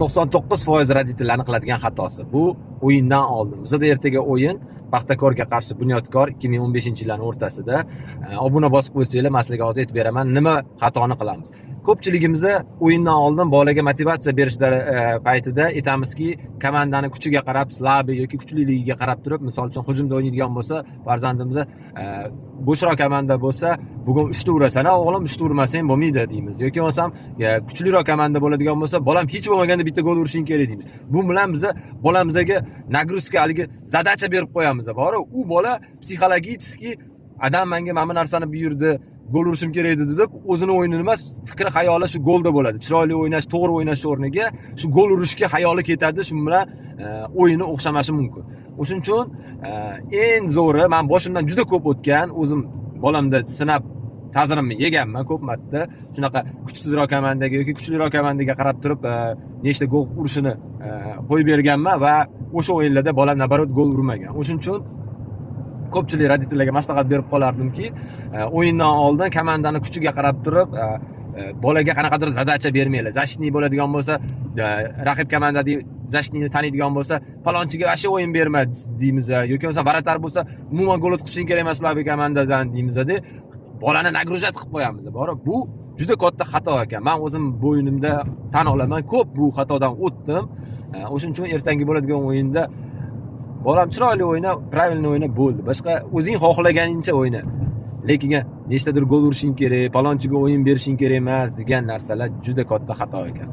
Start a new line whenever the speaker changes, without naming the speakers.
99% raditellarning qiladigan xatosi. Bu o'yindan oldin. Bizda ertaga o'yin Paxtakorga qarshi Bunyodkor 2015-yillarning o'rtasida. Obuna bosib qo'ysanglar, maslaga hozir aytib beraman, nima xatoni qilamiz. Ko'pchiligimiz o'yindan oldin bolaga motivatsiya berishlar paytida aytamizki, komandani kuchiga qarab, slabi yoki kuchliligiga qarab turib, misol uchun hujumda o'ynaydigan bo'lsa, farzandimiz bo'shroq komanda bo'lsa, bugun 3 ta urasan, o'g'lim 3 ta urmasang bo'lmaydi deymiz. Yoki bo'lsam, kuchliroq komanda bo'ladigan bo'lsa, bolam hech bo'lmaganda bitta gol urishing kerak deymiz. Bu bilan biz bolamizga nagruzka haligi zadacha berib qo'yamiz. Bor, u bola psixologически adam menga mana bu narsani buyurdi, gol urishim kerak edi deb o'zini o'yinini emas, fikri xayoli shu golda bo'ladi. Chiroyli o'ynash, to'g'ri o'ynash o'rniga shu gol urishga xayoli ketadi, shu bilan o'yini o'xshamashi mumkin. O'shuning uchun eng zo'ri, men boshimdan juda ko'p o'tgan, o'zim bolamda sinab ta'zirimni yeganman ko'p marta. Shunaqa kuchsizroq komandaga yoki kuchliroq komandaga qarab turib, nechta gol urishini qo'yib berganman va o'sha o'yinlarda bolam nabarot gol urmagan. O'shuning uchun ko'pchilik raditellarga maslahat berib qolardimki, o'yindan oldin komandani kuchiga qarab turib, bolaga qanaqadir zadacha bermanglar. Zashitnik bo'ladigan bo'lsa, raqib komandada zashitnikni taniydigan bo'lsa, palonchiga asha o'yin berma deymiz yoki bo'lsa varatar bo'lsa, umuman gol o'tkazishing kerak emas ular komandadan deymiz-da. Bolani nagruzat qilib qo'yamiz. Bu juda katta xato ekan. Men o'zim bo'yinimda tan olaman, ko'p bu xatodan o'tdim. O'shuning uchun ertangi bo'ladigan o'yinda bolam chiroyli o'yna, правильно o'yna bo'ldi. Boshqa o'zing xohlaganingcha o'yna. Lekin nechtadir gol urishing kerak, palonchiga o'yin berishing kerak emas degan narsalar juda katta xato ekan.